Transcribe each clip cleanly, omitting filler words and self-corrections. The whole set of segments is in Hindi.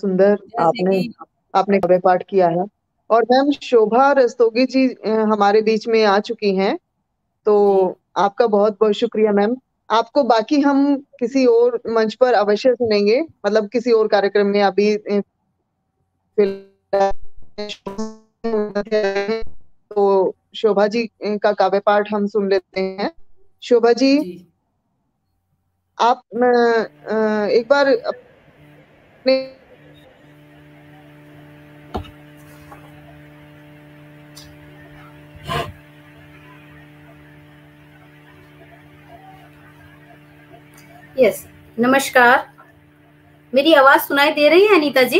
सुंदर जैसे आपने कि आपने काव्य पाठ किया है। और मैम शोभा रस्तोगी जी हमारे बीच में आ चुकी हैं, तो जी आपका बहुत बहुत शुक्रिया मैम। आपको बाकी हम किसी और मंच पर अवश्य सुनेंगे, मतलब किसी और कार्यक्रम में। अभी फिलहाल तो शोभा जी का काव्य पाठ हम सुन लेते हैं। शोभा जी, जी आप एक बार अपने यस, नमस्कार। मेरी आवाज सुनाई दे रही है अनीता जी?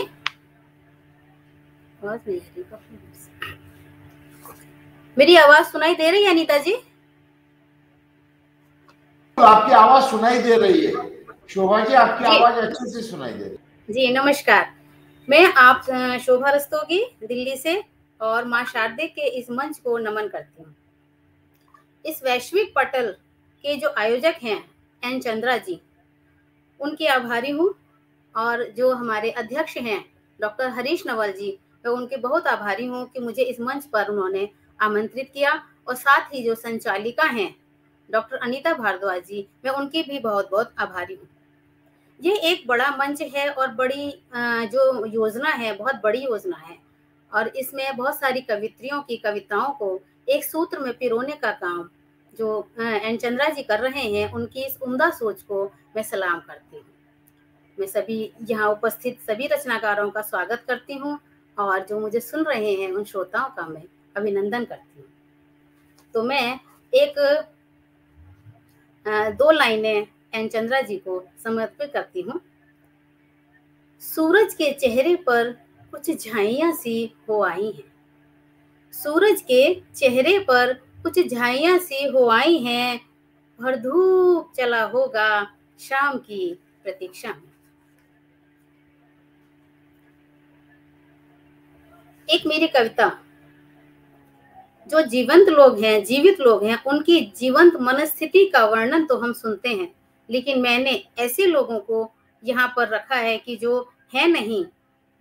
आवाज नहीं आ रही। मेरी आवाज सुनाई दे रही है अनीता जी? तो आपकी आवाज सुनाई दे रही है शोभा जी, आपकी जी आवाज अच्छे से सुनाई दे रही है। जी नमस्कार। मैं आप शोभा रस्तोगी दिल्ली से और माँ शारदे के इस मंच को नमन करती हूँ। इस वैश्विक पटल के जो आयोजक हैं एन चंद्रा जी, उनकी आभारी हूँ। और जो हमारे अध्यक्ष हैं डॉक्टर हरीश नवल जी, मैं उनके बहुत आभारी हूँ कि मुझे इस मंच पर उन्होंने आमंत्रित किया। और साथ ही जो संचालिका हैं डॉक्टर अनीता भारद्वाज जी, मैं उनकी भी बहुत बहुत आभारी हूँ। ये एक बड़ा मंच है और बड़ी जो योजना है, बहुत बड़ी योजना है। और इसमें बहुत सारी कवित्रियों की कविताओं को एक सूत्र में पिरोने का काम जो एन चंद्रा जी कर रहे हैं, उनकी इस उम्दा सोच को मैं सलाम करती हूँ। मैं सभी यहाँ उपस्थित सभी रचनाकारों का स्वागत करती हूँ और जो मुझे सुन रहे हैं उन श्रोताओं का मैं अभिनंदन करती हूँ। तो मैं एक 2 लाइनें एन चंद्रा जी को समर्पित करती हूँ। सूरज के चेहरे पर कुछ झाइयाँ सी हो आई हैं। सूरज के चेहरे पर कुछ झाइयाँ सी हो आई हैं। भर धूप चला होगा शाम की प्रतीक्षा में। एक मेरी कविता, जो जीवंत लोग हैं, जीवित लोग हैं, उनकी जीवंत मनस्थिति का वर्णन तो हम सुनते हैं, लेकिन मैंने ऐसे लोगों को यहाँ पर रखा है कि जो है नहीं,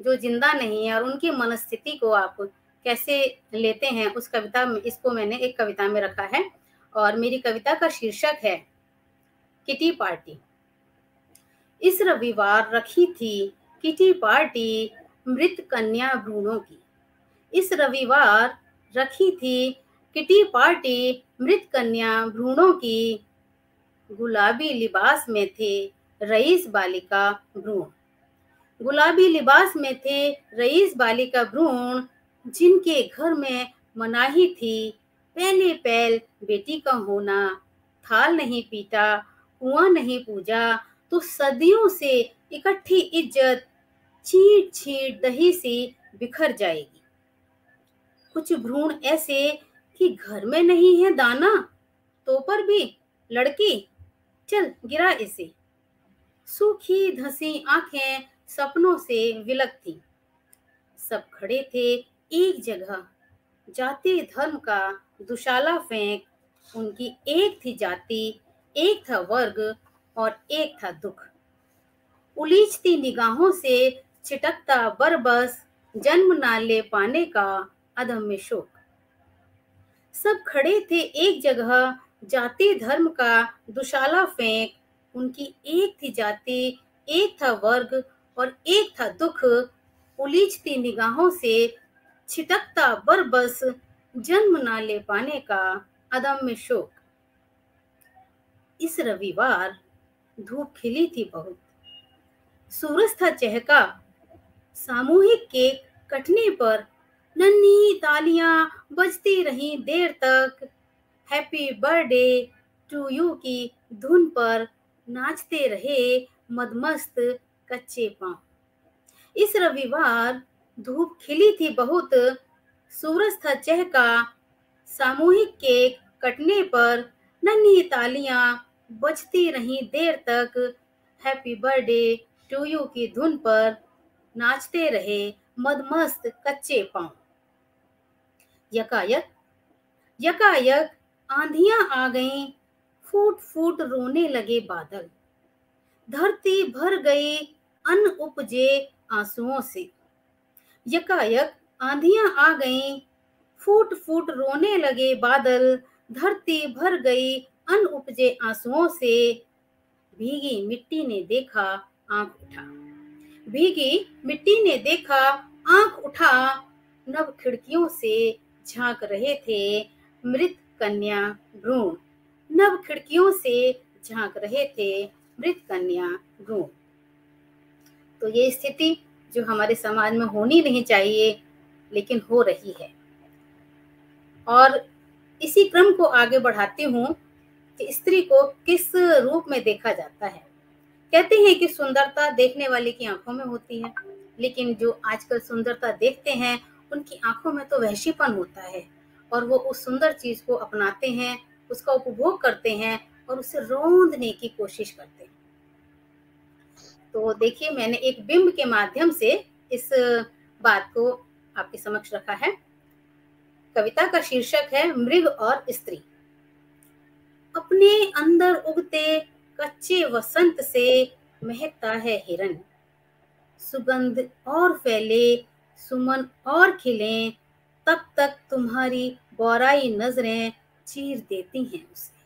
जो जिंदा नहीं है, और उनकी मनस्थिति को आप कैसे लेते हैं उस कविता में, इसको मैंने एक कविता में रखा है। और मेरी कविता का शीर्षक है किटी पार्टी। इस रविवार रखी थी किटी पार्टी मृत कन्या भ्रूणों की। इस रविवार रखी थी किटी पार्टी मृत कन्या भ्रूणों की। गुलाबी लिबास में थे रईस बालिका भ्रूण। गुलाबी लिबास में थे रईस बालिका भ्रूण, जिनके घर में मनाही थी पहले पहल बेटी का होना। थाल नहीं पीटा, कुआं नहीं पूजा, तो सदियों से इकट्ठी इज्जत छींट छींट दही से बिखर जाएगी। कुछ भ्रूण ऐसे कि घर में नहीं है दाना, तो पर भी लड़की चल गिरा इसे। सूखी धसी आंखें सपनों से विलक थी। सब खड़े थे एक जगह, जाति धर्म का दुशाला फेंक। उनकी एक थी जाति, एक था वर्ग और एक था दुख। उलीझती निगाहों से छिटकता बरबस जन्म ना ले पाने का अदम्य शोक। सब खड़े थे एक जगह, जाति धर्म का दुशाला फेंक। उनकी एक थी जाति, एक था वर्ग और एक था दुख। उलीझती निगाहों से छिटकता बरबस जन्म ना ले पाने का अदम्य शोक। इस रविवार धूप खिली थी बहुत, सूरज था चहका। सामूहिक केक कटने पर नन्ही तालियां बजती रहीं देर तक। हैप्पी बर्थडे टू यू की धुन पर नाचते रहे मदमस्त कच्चे पांव। इस रविवार धूप खिली थी बहुत, सूरज था चहका। सामूहिक केक कटने पर नन्ही तालियां बजती रहीं देर तक। हैप्पी बर्थडे टू यू की धुन पर नाचते रहे मदमस्त कच्चे पांव। यकायक यकायक आंधियां आ गईं, फूट फूट रोने लगे बादल। धरती भर गई, अन्न उपजे आंसुओं से। यकायक आंधियां आ गईं, फूट फूट रोने लगे बादल, धरती भर गई अन उपजे आंसुओं से। भीगी मिट्टी ने देखा, आंख उठा। भीगी मिट्टी ने देखा, आंख उठा। नव खिड़कियों से झांक रहे थे मृत कन्या भ्रूण। नव खिड़कियों से झांक रहे थे मृत कन्या भ्रूण। तो ये स्थिति जो हमारे समाज में होनी नहीं चाहिए, लेकिन हो रही है। और इसी क्रम को आगे बढ़ाती हूँ कि स्त्री को किस रूप में देखा जाता है। कहते हैं कि सुंदरता देखने वाले की आंखों में होती है, लेकिन जो आजकल सुंदरता देखते हैं उनकी आंखों में तो वहशीपन होता है, और वो उस सुंदर चीज को अपनाते हैं, उसका उपभोग करते हैं और उसे रौंदने की कोशिश करते हैं। तो देखिए, मैंने एक बिंब के माध्यम से इस बात को आपके समक्ष रखा है। कविता का शीर्षक है मृग और स्त्री। अपने अंदर उगते कच्चे वसंत से महकता है हिरन, सुगंध और फैले सुमन और खिले, तब तक तुम्हारी बौराई नजरें चीर देती हैं उसे।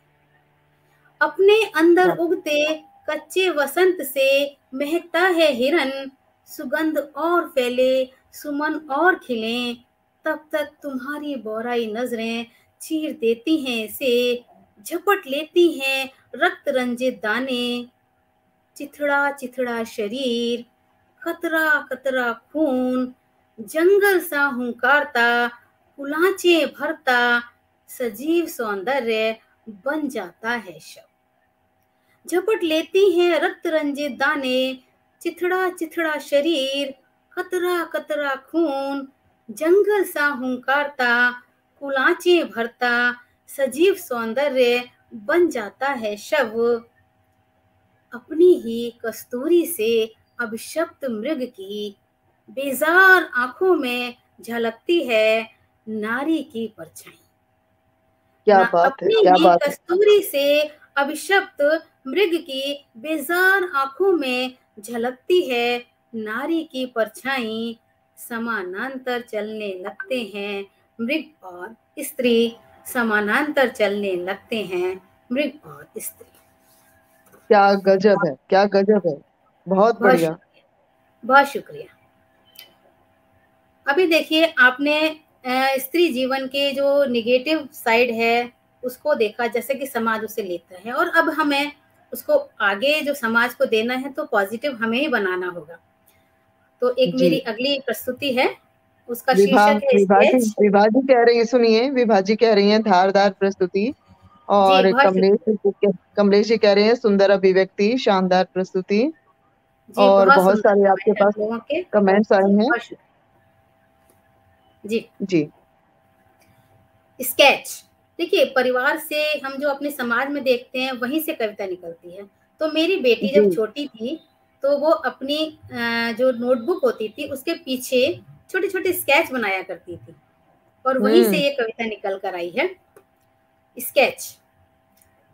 अपने अंदर उगते कच्चे वसंत से महकता है हिरन, सुगंध और फैले सुमन और खिले, तब तक तुम्हारी बौराई नजरें चीर देती हैं इसे। झपट लेती हैं रक्त रंजित दाने, चिथड़ा चिथड़ा शरीर, कतरा कतरा खून, जंगल सा हुंकारता, कुलाचे भरता, सजीव सौंदर्य बन जाता है शव। झपट लेती हैं रक्त रंजित दाने, चिथड़ा चिथड़ा शरीर, कतरा कतरा खून, जंगल सा हुंकारता, कुलाचे भरता, सजीव सौंदर्य बन जाता है शव। अपनी ही कस्तूरी से अभिशप्त मृग की बेजार आंखों में झलकती है नारी की परछाई। क्या बात है, अपनी क्या ही बात है। कस्तूरी से अभिशप्त मृग की बेजार आंखों में झलकती है नारी की परछाई। समानांतर चलने लगते हैं मृग और स्त्री, समानांतर चलने लगते हैं मृग और स्त्री। क्या गजब है, क्या गजब है, बहुत बहुत बढ़िया। शुक्रिया, बहुत शुक्रिया। अभी देखिए, आपने स्त्री जीवन के जो निगेटिव साइड है उसको देखा, जैसे कि समाज उसे लेता है, और अब हमें उसको आगे जो समाज को देना है तो पॉजिटिव हमें ही बनाना होगा। तो एक जी, मेरी अगली प्रस्तुति है, उसका विभा शीर्षक है विभाजी स्केच। विभाजी कह रही है, सुनिए, विभाजी कह रही हैं धारदार प्रस्तुति। जी, और बहुत शुक्रिया। कमलेश जी कह रहे हैं सुंदर अभिव्यक्ति, शानदार प्रस्तुति। जी, और बहुत बहुत सुंदर सारे आपके कमेंट आप पास लोगों के। कमेंट्स आए जी, हैं। बहुत शुक्रिया। जी, जी स्केच। देखिए, परिवार से हम जो अपने समाज में देखते हैं वहीं से कविता निकलती है। तो मेरी बेटी जी। जब छोटी थी तो वो अपनी जो नोटबुक होती थी उसके पीछे छोटे छोटे स्केच बनाया करती थी, और वहीं से हम्म। ये कविता निकल कर आई है। स्केच।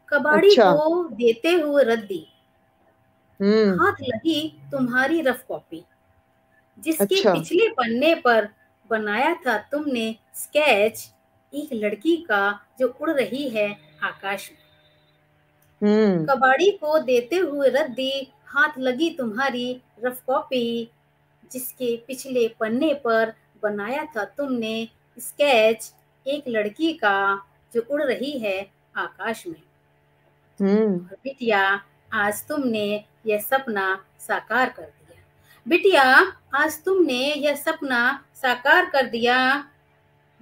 कबाड़ी अच्छा। को देते हुए रद्दी, हम्म। हाथ लगी तुम्हारी रफ कॉपी, जिसके अच्छा। पिछले पन्ने पर बनाया था तुमने स्केच एक लड़की का जो उड़ रही है आकाश में। हम्म। कबाड़ी को देते हुए रद्दी, हाथ लगी तुम्हारी रफ कॉपी, जिसके पिछले पन्ने पर बनाया था तुमने स्केच एक लड़की का जो उड़ रही है आकाश में। हम्म। और बिटिया, आज तुमने यह सपना साकार कर दिया। बिटिया, आज तुमने यह सपना साकार कर दिया।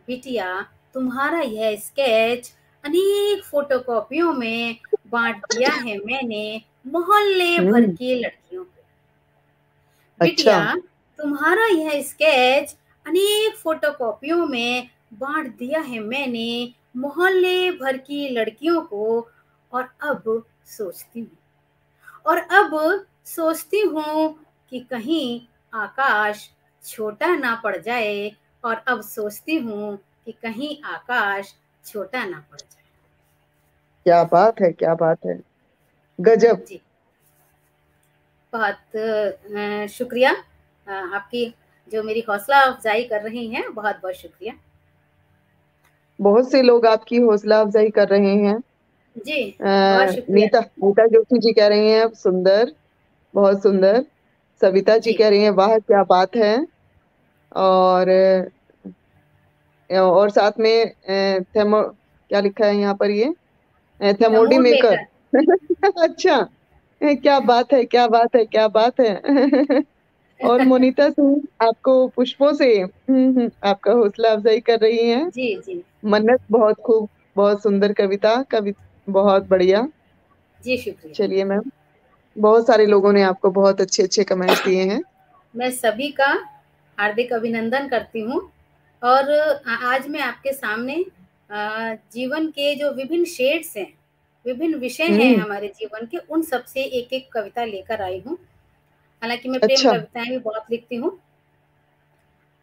बिटिया, तुम्हारा यह स्केच अनेक फोटोकॉपियों में बांट दिया है मैंने मोहल्ले भर हम्म। की लड़कियों को। अच्छा। बिटिया, तुम्हारा यह स्केच अनेक फोटोकॉपियों में बांट दिया है मैंने मोहल्ले भर की लड़कियों को। और अब सोचती हूँ और अब सोचती हूँ कि कहीं आकाश छोटा ना पड़ जाए। और अब सोचती हूँ कि कहीं आकाश छोटा ना पड़ जाए। क्या बात है, क्या बात है, गजब। जी, बहुत शुक्रिया आपकी जो मेरी हौसला अफजाई कर रही हैं, बहुत बहुत शुक्रिया। बहुत से लोग आपकी हौसला अफजाई कर रहे हैं। जी, बहुत शुक्रिया। नीता नीता जोशी जी कह रही हैं सुंदर, बहुत सुंदर। सविता जी जी, कह रही हैं वाह क्या बात है। और साथ में थेमो क्या लिखा है यहाँ पर, ये थेमोडी मूड मेकर। मेकर। अच्छा, क्या बात है, क्या बात है, क्या बात है। और मोनिता सिंह आपको पुष्पों से आपका हौसला अफजाई कर रही हैं। जी, जी, मन्नत बहुत खूब, बहुत सुंदर कविता, बहुत बढ़िया। जी, शुक्रिया। चलिए मैम, बहुत सारे लोगों ने आपको बहुत अच्छे अच्छे कमेंट्स दिए हैं। मैं सभी का हार्दिक अभिनंदन करती हूँ और आज मैं आपके सामने जीवन के जो विभिन्न शेड्स हैं, विभिन्न विषय हैं हम्म। हमारे जीवन के, उन सब से एक-एक कविता लेकर आई हूँ। हालाँकि मैं प्रेम अच्छा। कविताएँ भी बहुत लिखती हूँ।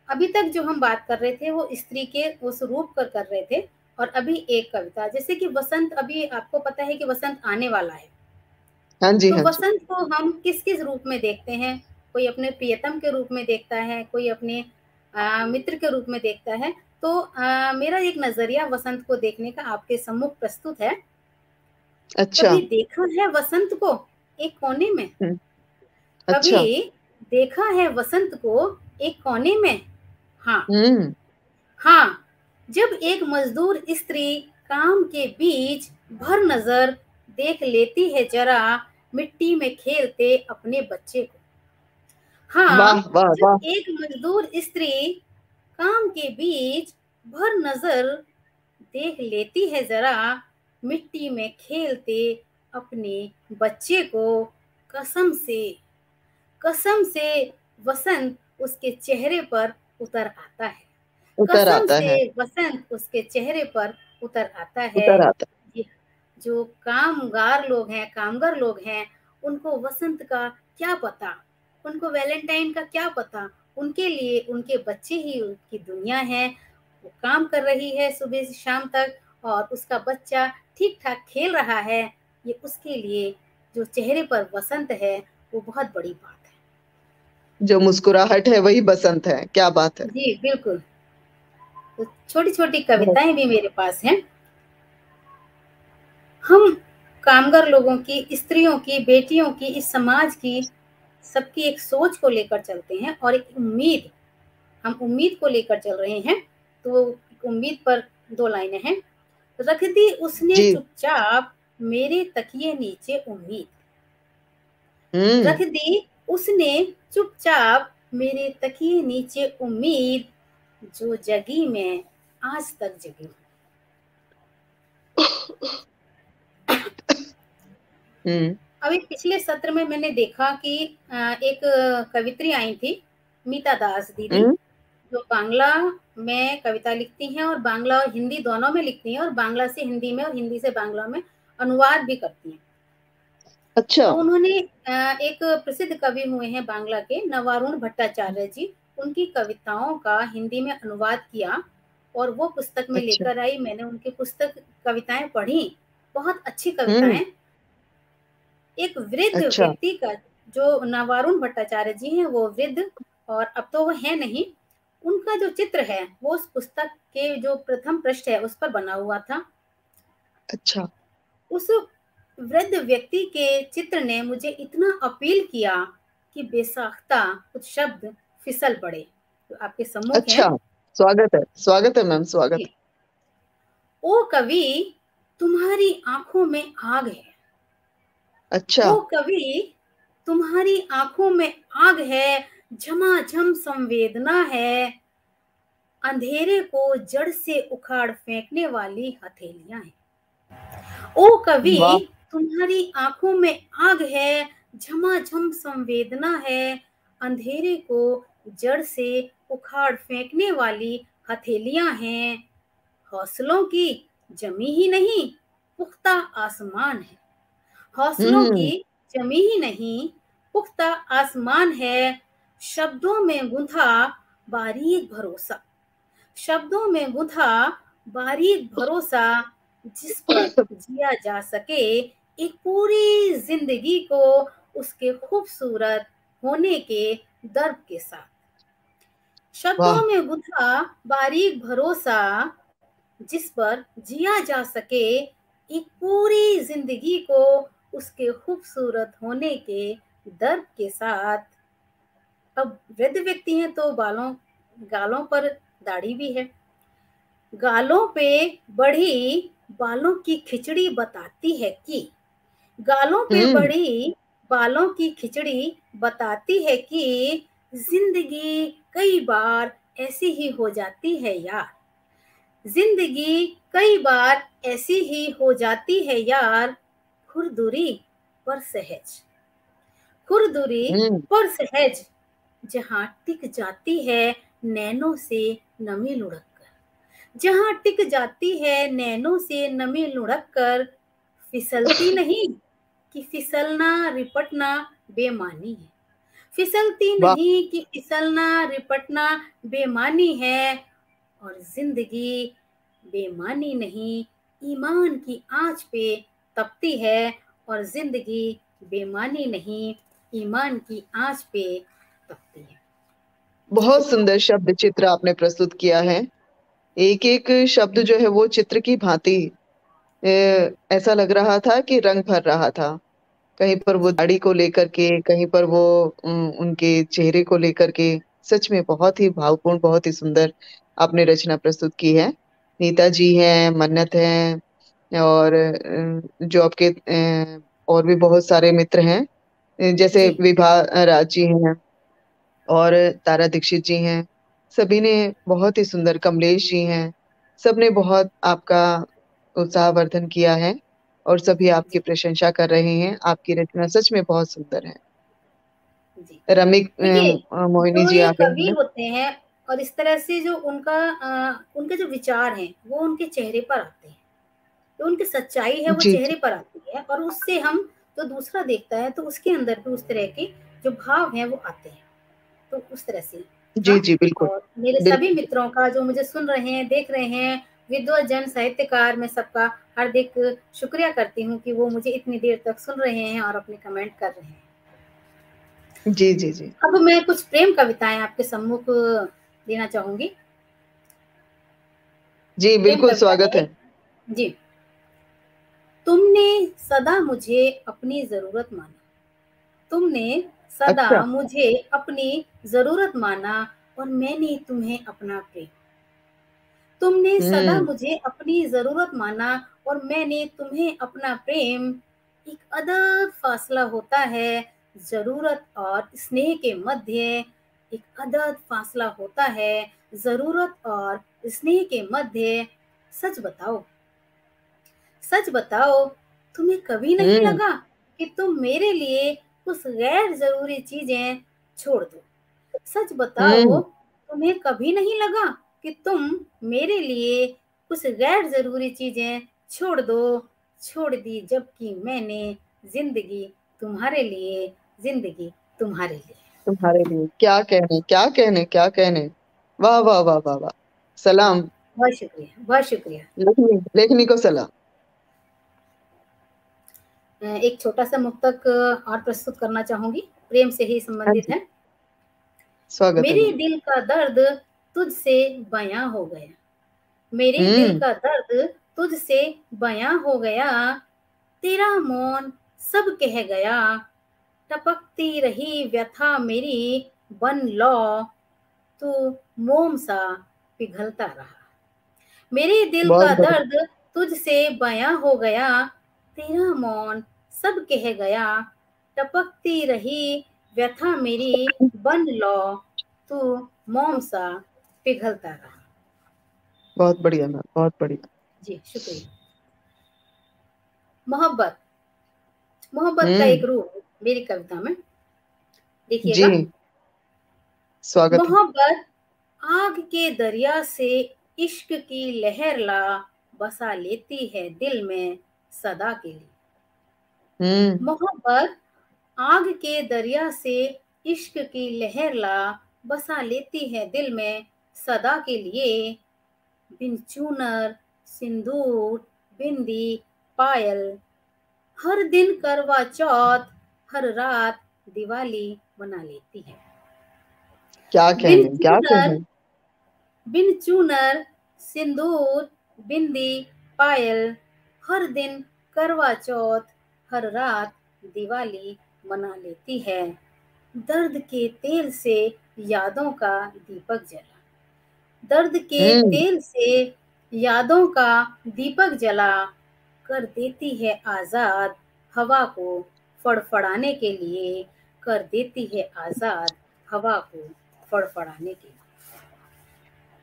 अभी तक जो हम बात कर रहे थे वो स्त्री के उस रूप पर कर रहे थे और अभी एक कविता जैसे कि वसंत, अभी आपको पता है कि वसंत आने वाला है। हाँ जी, तो हाँ जी। वसंत को हम किस-किस रूप में देखते हैं? कोई अपने प्रियतम के रूप में देखता है, कोई अपने मित्र के रूप में देखता है। तो मेरा एक नज़रिया वसंत को देखने का आपके सम्मुख प्रस्तुत है। अच्छा। कभी देखा है वसंत को एक कोने में? हम्म, कभी अच्छा। देखा है वसंत को एक कोने में? हाँ, हम्म। हाँ, जब एक मज़दूर स्त्री काम के बीच भर नज़र देख लेती है ज़रा मिट्टी में खेलते अपने बच्चे को। हाँ, वाह वाह जब वाह। एक मज़दूर स्त्री काम के बीच भर नज़र देख लेती है ज़रा मिट्टी में खेलते अपने बच्चे को, कसम से कसम से वसंत उसके चेहरे पर उतर आता है। उतर कसम आता है। से वसंत उसके चेहरे पर उतर आता है। उतर आता ये जो कामगार लोग हैं, कामगार लोग हैं, उनको वसंत का क्या पता? उनको वैलेंटाइन का क्या पता? उनके लिए उनके बच्चे ही उनकी दुनिया है। वो काम कर रही है सुबह से शाम तक और उसका बच्चा ठीक-ठाक खेल रहा है। ये उसके लिए जो चेहरे पर वसंत है, वो बहुत बड़ी बात है। है। जो मुस्कुराहट है वही बसंत है, क्या बात है। जी, बिल्कुल। तो छोटी-छोटी बहुत। कविताएँ भी मेरे पास हैं। हम कामगार लोगों की, स्त्रियों की, बेटियों की, इस समाज की, सबकी एक सोच को लेकर चलते हैं और एक उम्मीद, हम उम्मीद को लेकर चल रहे हैं। तो उम्मीद पर 2 लाइनें हैं। रख दी उसने जी। चुपचाप मेरे तकिए नीचे उम्मीद, हम्म। रख दी उसने चुपचाप मेरे तकिए नीचे उम्मीद, जो जगी मैं आज तक जगी हूँ। हम्म। अभी पिछले सत्र में मैंने देखा कि एक कवित्री आई थी, मीता दास दीदी, हम्म। जो बांग्ला में कविता लिखती हैं और बांग्ला और हिंदी दोनों में लिखती हैं और बांग्ला से हिंदी में और हिंदी से बांग्ला में अनुवाद भी करती हैं। अच्छा। तो उन्होंने एक प्रसिद्ध कवि हुए हैं बांग्ला के नवारुण भट्टाचार्य जी, उनकी कविताओं का हिंदी में अनुवाद किया और वो पुस्तक में अच्छा। लेकर आई। मैंने उनकी पुस्तक कविताएँ पढ़ी, बहुत अच्छी हम्म। कविताएँ। एक वृद्ध अच्छा। व्यक्ति का, जो नवारुण भट्टाचार्य जी हैं वो वृद्ध और अब तो वो है नहीं, उनका जो चित्र है वो उस पुस्तक के जो प्रथम पृष्ठ है उस पर बना हुआ था। अच्छा। उस वृद्ध व्यक्ति के चित्र ने मुझे इतना अपील किया कि बेसाख्ता कुछ शब्द फिसल पड़े, जो आपके सम्मुख हैं। अच्छा। स्वागत है मैम, स्वागत जी। ओ कवि, तुम्हारी आंखों में आग है। है। अच्छा। ओ कवि, तुम्हारी आंखों में आग है, झमाझम संवेदना है, अंधेरे को जड़ से उखाड़ फेंकने वाली हथेलियां हैं। ओ कवि, वाह। तुम्हारी आंखों में आग है, झमाझम संवेदना है, अंधेरे को जड़ से उखाड़ फेंकने वाली हथेलियां हैं। हौसलों की जमी ही नहीं, पुख्ता आसमान है। हौसलों की हम्म। जमी ही नहीं, पुख्ता आसमान है। शब्दों में गुंथा बारीक भरोसा, शब्दों में गुंथा बारीक भरोसा, जिस पर जिया जा सके एक पूरी जिंदगी को उसके खूबसूरत होने के दर्प के साथ। वाह। शब्दों में गुथा बारीक भरोसा जिस पर जिया जा सके एक पूरी जिंदगी को उसके खूबसूरत होने के दर्प के साथ। अब वृद्ध व्यक्ति हैं तो गालों पर दाढ़ी भी है। गालों पे बढ़ी बालों की खिचड़ी बताती है कि गालों पे हम्म। बढ़ी बालों की खिचड़ी बताती है कि जिंदगी कई बार ऐसी ही हो जाती है यार। जिंदगी कई बार ऐसी ही हो जाती है यार। खुरदुरी पर सहज, खुरदुरी हम्म। पर सहज जहाँ टिक जाती है नैनों से नमी लुढ़क कर। जहाँ टिक जाती है नैनों से नमी लुढ़क कर। फिसलती नहीं कि फिसलना रिपटना बेमानी है। फिसलती वाह। नहीं कि फिसलना रिपटना बेमानी है। और जिंदगी बेमानी नहीं ईमान की आंच पे तपती है। और जिंदगी बेमानी नहीं ईमान की आंच पे तपती है। बहुत शुक्रिया। सुंदर शब्द चित्र आपने प्रस्तुत किया है। एक एक शब्द जो है वो चित्र की भांति ऐसा लग रहा था कि रंग भर रहा था। कहीं पर वो जी दाढ़ी को लेकर के, कहीं पर वो उनके चेहरे को लेकर के। सच में बहुत ही भावपूर्ण, बहुत ही सुंदर आपने रचना प्रस्तुत की है। नीता जी हैं, मन्नत हैं, और जो आपके और भी बहुत सारे मित्र हैं, जैसे जी विभा राज जी हैं, और तारा दीक्षित जी हैं। सभी ने बहुत ही सुंदर, कमलेश जी हैं, सबने बहुत आपका उत्साहवर्धन किया है, और सभी आपकी जी प्रशंसा कर रहे हैं। आपकी रचना सच में बहुत सुंदर है। जी। रमिक देखिए, मोहिनी जो जी ये आ गए कवि हैं। होते हैं और इस तरह से जो उनके जो विचार हैं वो उनके चेहरे पर आते हैं। जो उनकी सच्चाई है वो जी चेहरे जी पर आती है और उससे हम जो दूसरा देखता है तो उसके अंदर भी उस तरह के जो भाव हैं वो आते हैं। तो उस तरह से जी हाँ। जी, बिल्कुल और मेरे सभी बिल्कुल। मित्रों का जो मुझे सुन रहे हैं, देख रहे हैं, विद्वजन साहित्यकार, मैं सबका हार्दिक शुक्रिया करती हूँ कि वो मुझे इतनी देर तक सुन रहे हैं और अपने कमेंट कर रहे हैं। जी जी जी अब मैं कुछ प्रेम कविताएं आपके सम्मुख देना चाहूंगी। जी, प्रेम बिल्कुल कविता स्वागत है है। एक। जी। तुमने सदा मुझे अपनी जरूरत माना। तुमने सदा अच्छा। मुझे अपनी जरूरत माना और मैंने तुम्हें अपना प्रेम। तुमने सदा हम्म। मुझे अपनी जरूरत माना और मैंने तुम्हें अपना प्रेम। एक अदद फासला होता है जरूरत और स्नेह के मध्य। एक अदद फासला होता है जरूरत और स्नेह के मध्य। सच बताओ, सच बताओ, तुम्हें कभी नहीं हम्म। लगा कि तुम मेरे लिए कुछ गैर जरूरी चीजें छोड़ दो। सच बताओ, हम्म। तुम्हें कभी नहीं लगा कि तुम मेरे लिए कुछ गैर जरूरी चीजें छोड़ दो। छोड़ दी जबकि मैंने जिंदगी तुम्हारे लिए, जिंदगी तुम्हारे लिए। तुम्हारे लिए क्या कहने, क्या कहने, क्या कहने। वाह वाह वाह वाह वाह। सलाम। बहुत शुक्रिया, बहुत शुक्रिया। लेखनी, लेखनी को सलाम। एक छोटा सा मुक्तक और प्रस्तुत करना चाहूंगी, प्रेम से ही हाँ संबंधित जी, है। स्वागत है मेरे मैम। दिल का दर्द तुझसे बयां हो गया। मेरे दिल हम्म। का दर्द तुझसे बयां हो गया। तेरा मौन सब कह गया। टपकती रही व्यथा मेरी बन लौ। तू मोम सा पिघलता रहा। मेरे दिल बहुत का बढ़िया। दर्द तुझसे बयां हो गया। तेरा मौन सब कह गया। टपकती रही व्यथा मेरी बन लौ। तू मोम सा पिघलता रहा। बहुत बढ़िया मैम, बहुत बढ़िया। जी शुक्रिया। मोहब्बत, मोहब्बत का एक हम्म। रूप मेरी कविता में जी, देखिएगा। स्वागत है। मोहब्बत आग के दरिया से इश्क की लहर ला बसा लेती है दिल में सदा के लिए। हम्म। मोहब्बत आग के दरिया से इश्क की लहर ला बसा लेती है दिल में सदा के लिए। बिन चूनर सिंदूर बिंदी पायल, हर दिन करवा चौथ, हर रात दिवाली बना लेती है। क्या बिन कहने, क्या चूनर कहने। बिन चूनर सिंदूर बिंदी पायल, हर दिन करवा चौथ, हर रात दिवाली मना लेती है। दर्द के तेल से यादों का दीपक जला, दर्द के हम्म। तेल से यादों का दीपक जला कर देती है आजाद हवा को फड़फड़ाने के लिए, कर देती है आजाद हवा को फड़फड़ाने के लिए।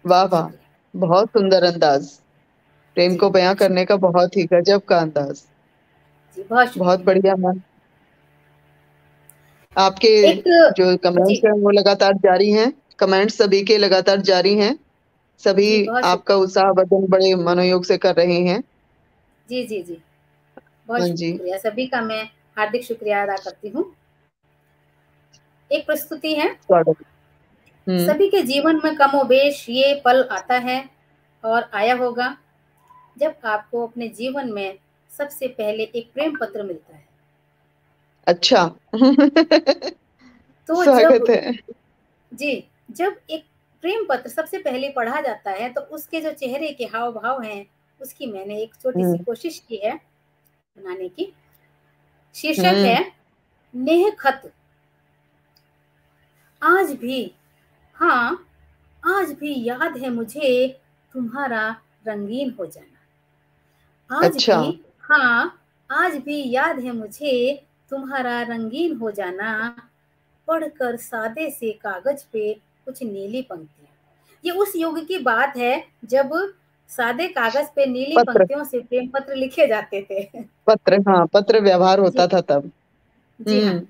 वाह वाह, शुक्रिया बहुत सुंदर अंदाज। प्रेम जी। को बयां करने का बहुत ही गजब का अंदाज। जी बहुत बहुत शुक्रिया। बढ़िया मैम। आपके एक जो कमेंट्स जी हैं वो लगातार जारी हैं। कमेंट्स सभी के लगातार जारी हैं। सभी जी बहुत आपका शुक्रिया। उत्साहवर्धन बड़े मनोयोग से कर रहे हैं। जी जी जी बहुत हाँ जी। शुक्रिया, सभी का मैं हार्दिक शुक्रिया अदा करती हूँ। एक प्रस्तुति है। स्वागत। हम्म। सभी के जीवन में कमोबेश ये पल आता है और आया होगा जब आपको अपने जीवन में सबसे पहले एक प्रेम पत्र मिलता है। अच्छा। तो जब स्वागत है। जी जब एक प्रेम पत्र सबसे पहले पढ़ा जाता है तो उसके जो चेहरे के हाव भाव हैं, उसकी मैंने एक छोटी सी हम्म। कोशिश की है बनाने की। शीर्षक है हम्म। नेह खत। आज भी, हाँ, आज भी याद है मुझे तुम्हारा रंगीन हो जाना। आज अच्छा। भी, हाँ, आज भी याद है मुझे तुम्हारा रंगीन हो जाना, पढ़कर सादे से कागज पे कुछ नीली पंक्तियां। ये उस युग की बात है जब सादे कागज पे नीली पत्र। पंक्तियों से प्रेम पत्र लिखे जाते थे। पत्र, हाँ, पत्र व्यवहार होता जी था तब। जी हाँ। हम्म।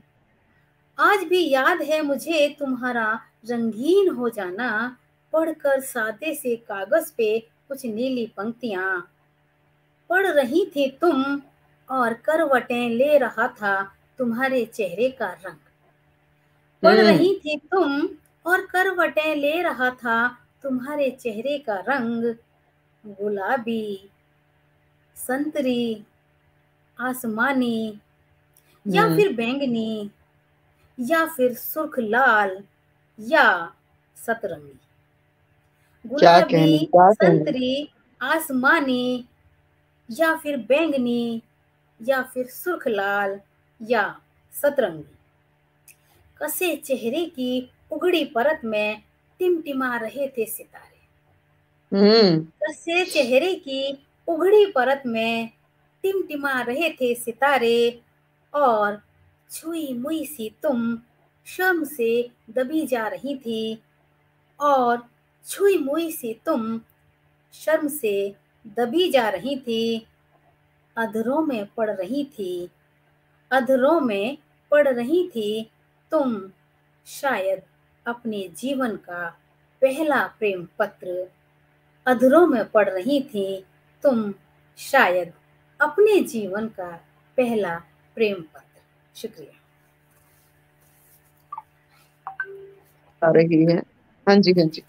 आज भी याद है मुझे तुम्हारा रंगीन हो जाना, पढ़कर सादे से कागज पे कुछ नीली पंक्तियां। पढ़ रही थी तुम और करवटें ले रहा था तुम्हारे चेहरे का रंग। पढ़ हम्म। रही थी तुम और करवटें ले रहा था तुम्हारे चेहरे का रंग। गुलाबी, संतरी, आसमानी, या हम्म। फिर बैंगनी, या फिर सुर्ख लाल, या सतरंगी। क्या गुलाबी, कहने, क्या कहने। संतरी, आसमानी, या फिर बैंगनी, या फिर सुर्ख लाल, या सतरंगी। कसे चेहरे की उघड़ी परत में टिमटिमा रहे थे सितारे। हम्म। कसे चेहरे की उघड़ी परत में टिमटिमा रहे थे सितारे, और छुई मुई सी तुम शर्म से दबी जा रही थी, और छुई मुई सी तुम शर्म से दबी जा रही थी। अधरों में पड़ रही थी, अधरों में पड़ रही थी तुम, शायद अपने जीवन का पहला प्रेम पत्र। अधरों में पड़ रही थी तुम, शायद अपने जीवन का पहला प्रेम पत्र। शुक्रिया। आ रही है। हाँ जी, हाँ जी,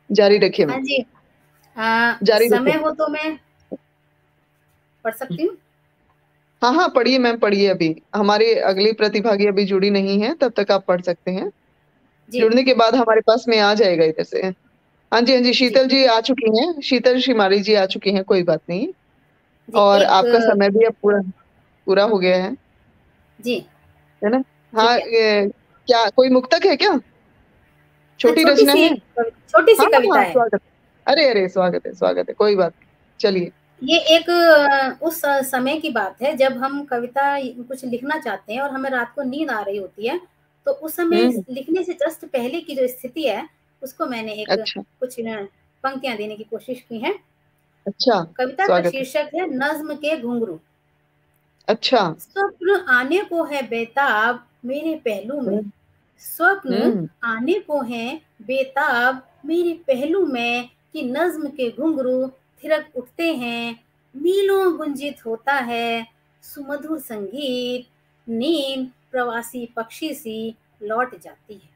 जारी रखिए हाँ मैम। जी, जारी समय रखिए। हो तो मैं पढ़ सकती हूँ। हाँ हाँ, पढ़िए मैम, पढ़िए। अभी हमारे अगली प्रतिभागी अभी जुड़ी नहीं है, तब तक आप पढ़ सकते हैं। जी जुड़ने के बाद हमारे पास में आ जाएगा इधर से। हाँ जी, हाँ जी, जी शीतल जी आ चुकी हैं, शीतल शिमाली जी आ चुकी हैं, कोई बात नहीं। जी और एक आपका समय भी अब पूरा पूरा हो गया जी है ना। हाँ, ठीक है। क्या कोई मुक्तक है क्या? हाँ, छोटी छोटी रचना सी है? एक छोटी हाँ सी कविता हाँ, है। स्वागत। अरे अरे, स्वागत है, स्वागत है, कोई बात नहीं। चलिए। ये एक उस समय की बात है जब हम कविता कुछ लिखना चाहते हैं और हमें रात को नींद आ रही होती है, तो उस समय हम्म। लिखने से जस्ट पहले की जो स्थिति है, उसको मैंने एक अच्छा। कुछ पंक्तियां देने की कोशिश की है। अच्छा। कविता का स्वागत है। शीर्षक है नज्म के घुंघरू। अच्छा। स्वप्न आने को है बेताब मेरे पहलू में, हम्म। स्वप्न हम्म। आने को है बेताब मेरे पहलू में, कि नज्म के घुंघरू थिरक उठते हैं, मीलों गुंजित होता है सुमधुर संगीत, नींद प्रवासी पक्षी सी लौट जाती है,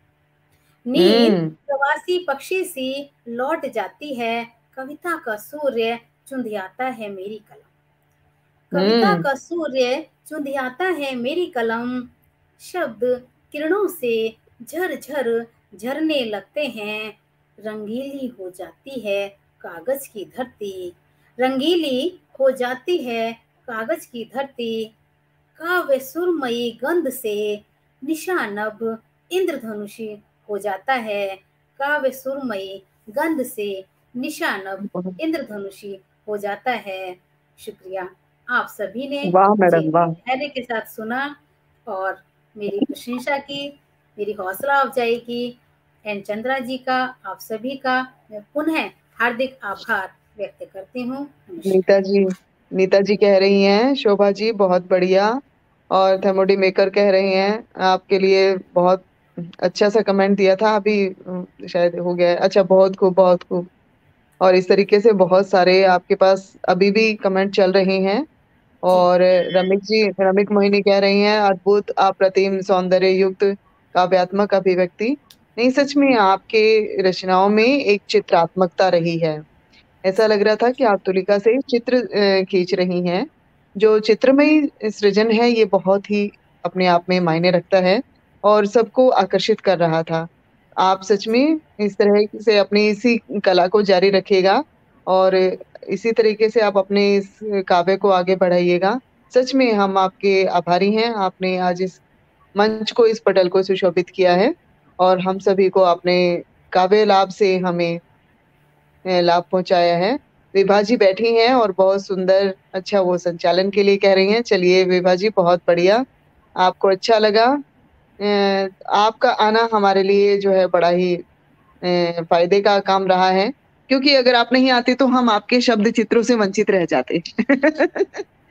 नींद हम्म। प्रवासी पक्षी सी लौट जाती है, कविता का सूर्य चुंधियाता है मेरी कलम, कविता हम्म। का सूर्य चुंधियाता है मेरी कलम, शब्द किरणों से झर झर झरने लगते हैं, रंगीली हो जाती है कागज की धरती, रंगीली हो जाती है कागज की धरती, काव्य सुरमयी गंध से निशानब इंद्रधनुषी हो जाता है, काव्य सुरमयी गंध से निशानब बहुत- इंद्रधनुषी हो जाता है। शुक्रिया, आप सभी ने वाह मुझे मैडम वाह। धैर्य के साथ सुना और मेरी प्रशंसा की, मेरी हौसला अफजाई की। एन चंद्रा जी का, आप सभी का मैं पुनः हार्दिक आभार व्यक्त करती हूँ। नमस्कार। नीता जी, नीता जी कह रही हैं शोभा जी बहुत बढ़िया, और थर्मोडी मेकर कह रही हैं आपके लिए बहुत अच्छा सा कमेंट दिया था अभी, शायद हो गया है। अच्छा, बहुत खूब बहुत खूब। और इस तरीके से बहुत सारे आपके पास अभी भी कमेंट चल रहे हैं। जी और रमिक मोहिनी कह रही हैं अद्भुत अप्रतिम सौंदर्य युक्त काव्यात्मक अभिव्यक्ति। नहीं, सच में आपके रचनाओं में एक चित्रात्मकता रही है। ऐसा लग रहा था कि आप तुलिका से चित्र खींच रही हैं। जो चित्रमयी सृजन है ये बहुत ही अपने आप में मायने रखता है और सबको आकर्षित कर रहा था। आप सच में इस तरह से अपनी इसी कला को जारी रखिएगा और इसी तरीके से आप अपने इस काव्य को आगे बढ़ाइएगा। सच में हम आपके आभारी हैं। आपने आज इस मंच को, इस पटल को सुशोभित किया है और हम सभी को आपने काव्य लाभ से हमें लाभ पहुंचाया है। विभा जी बैठी हैं और बहुत सुंदर, अच्छा वो संचालन के लिए कह रही हैं। चलिए विभा जी, बहुत बढ़िया, आपको अच्छा लगा। आपका आना हमारे लिए जो है बड़ा ही फायदे का काम रहा है, क्योंकि अगर आप नहीं आते तो हम आपके शब्द चित्रों से वंचित रह जाते।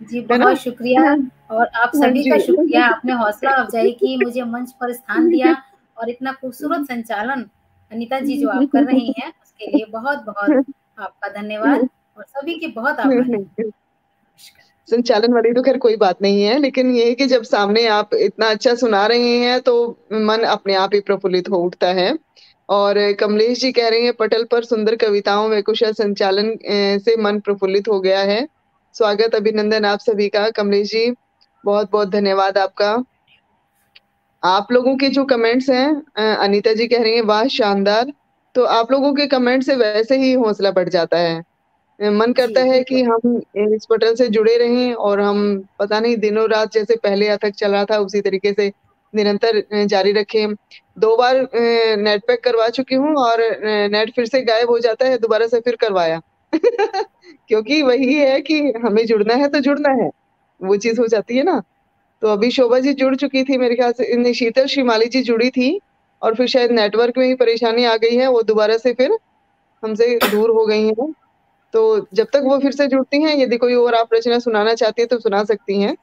जी, है ना? बहुत शुक्रिया और आप हाँ सभी जी। का शुक्रिया, आपने हौसला अफ़ज़ाई की, मुझे मंच पर स्थान दिया और इतना खूबसूरत संचालन अनीता जी जो आप कर रही हैं, उसके लिए बहुत-बहुत आपका धन्यवाद और सभी के बहुत आभारी हूँ। नमस्कार। संचालन वाली तो खैर कोई बात नहीं है, लेकिन ये है कि जब सामने आप इतना अच्छा सुना रहे हैं तो मन अपने आप ही प्रफुल्लित हो उठता है। और कमलेश जी कह रही हैं पटल पर सुंदर कविताओं व कुशल संचालन से मन प्रफुल्लित हो गया है। स्वागत, अभिनंदन आप सभी का। कमलेश जी, बहुत बहुत धन्यवाद आपका। आप लोगों के जो कमेंट्स हैं, अनीता जी कह रही हैं वाह शानदार। तो आप लोगों के कमेंट से वैसे ही हौसला बढ़ जाता है। मन करता जी, है बिल्कुल। कि हम इस पटल से जुड़े रहें और हम पता नहीं दिनों रात जैसे पहले अथक चल रहा था उसी तरीके से निरंतर जारी रखें। 2 बार नेट पैक करवा चुकी हूँ और नेट फिर से गायब हो जाता है, दोबारा से फिर करवाया। क्योंकि वही है कि हमें जुड़ना है तो जुड़ना है, वो चीज़ हो जाती है ना। तो अभी शोभा जी जुड़ चुकी थी मेरे ख्याल से, नहीं, शीतल श्रीमाली जी जुड़ी थी और फिर शायद नेटवर्क में ही परेशानी आ गई है, वो दोबारा से फिर हमसे दूर हो गई हैं। तो जब तक वो फिर से जुड़ती हैं, यदि कोई और आप रचना सुनाना चाहती हैं तो सुना सकती हैं।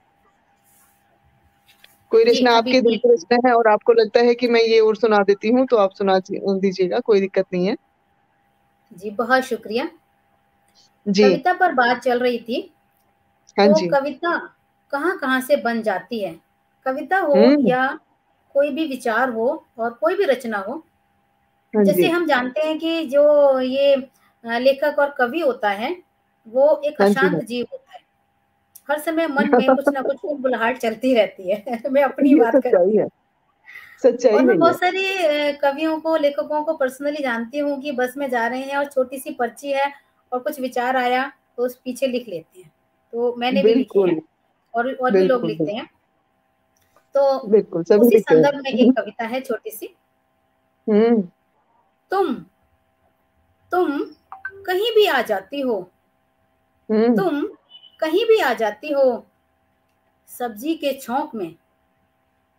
कोई जी, रचना अभी आपके दिल भी की रचना है और आपको लगता है कि मैं ये और सुना देती हूँ तो आप सुना दीजिएगा, कोई दिक्कत नहीं है। जी, बहुत शुक्रिया। जी। कविता पर बात चल रही थी, हाँ तो जी। कविता कहाँ-कहाँ से बन जाती है। कविता हो हम्म। या कोई भी विचार हो और कोई भी रचना हो, हाँ जैसे जी। हम जानते हैं कि जो ये लेखक और कवि होता है, वो एक हाँ जी। अशांत जीव होता है। हर समय मन में कुछ ना कुछ उलबुलाहट चलती रहती है। मैं अपनी ये बात सच्चाई करती है, हूँ और सच्चाई है मैं ये। बहुत सारे कवियों को, लेखकों को पर्सनली जानती हूँ कि बस में जा रहे हैं और छोटी-सी पर्ची है और कुछ विचार आया, तो उस पीछे लिख लेते हैं। तो मैंने भी लिखे बिल्कुल हैं और भी लोग बिल्कुल लिखते बिल्कुल। हैं। तो बिल्कुल सभी उसी लिखते संदर्भ में हैं। एक कविता है छोटी-सी। हम्म। तुम तुम कहीं भी आ जाती हो, हम्म। तुम कहीं भी आ जाती हो, सब्जी के छौंक में,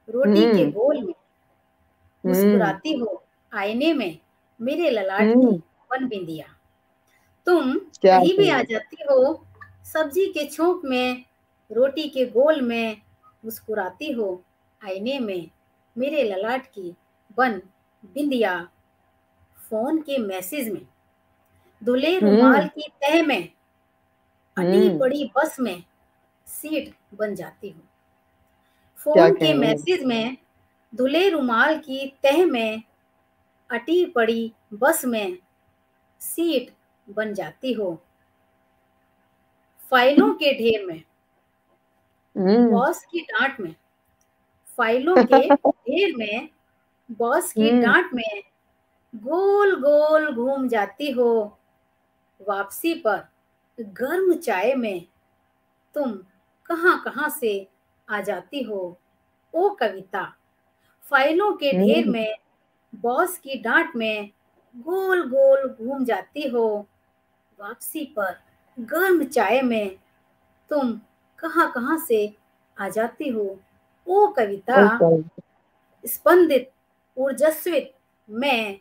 रोटी के हम्म। गोल में, हम्म। मुस्कुराती हो आईने में, मेरे ललाट की हम्म। बन बिंदिया। तुम क्या कहीं भी आ कहिए। जाती हो, सब्जी के छौंक में, रोटी के गोल में, मुस्कुराती हो आईने में, मेरे ललाट की बन बिंदिया। फोन के मैसेज में, धुले रुमाल हम्म। की तह में, अटी हम्म। पड़ी बस में, सीट बन जाती हूँ। क्या फोन के कह रहे हैं। मैसेज में, धुले रुमाल की तह में, अटी पड़ी बस में, सीट बन जाती हो। फाइलों के ढेर में, हम्म। बॉस की डांट में, फाइलों के ढेर में, बॉस की हम्म। डांट में गोल गोल घूम जाती हो, वापसी पर गर्म चाय में तुम कहाँ कहाँ से आ जाती हो। ओ कविता, फाइलों के ढेर हम्म। में, बॉस की डांट में गोल गोल घूम जाती हो, वापसी पर गर्म चाय में तुम कहाँ कहाँ से आ जाती हो। ओ कविता, ओके। स्पंदित ऊर्जस्वित मैं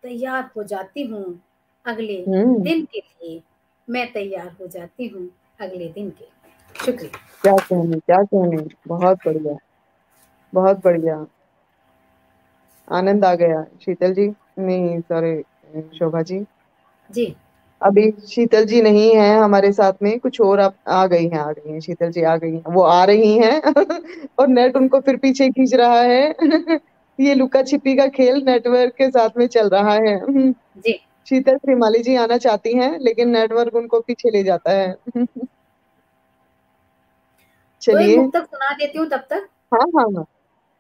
तैयार हो जाती हूँ अगले हम्म। दिन के लिए। मैं तैयार हो जाती हूँ अगले दिन के लिए। शुक्रिया। क्या कहने, क्या कहने। बहुत बढ़िया, बहुत बढ़िया। आनंद आ गया। शीतल जी, नहीं सॉरी, शोभा जी। जी। अभी शीतल जी नहीं है हमारे साथ में, कुछ और आप आ गई हैं, आ गई हैं शीतल जी, आ गई हैं, वो आ रही हैं। और नेट उनको फिर पीछे खींच रहा है। ये लुका छिपी का खेल नेटवर्क के साथ में चल रहा है। जी, शीतल श्रीमाली जी आना चाहती हैं लेकिन नेटवर्क उनको पीछे ले जाता है। तो एक चलिए। मुक्तक सुना देती हूँ तब तक। हाँ हाँ हाँ,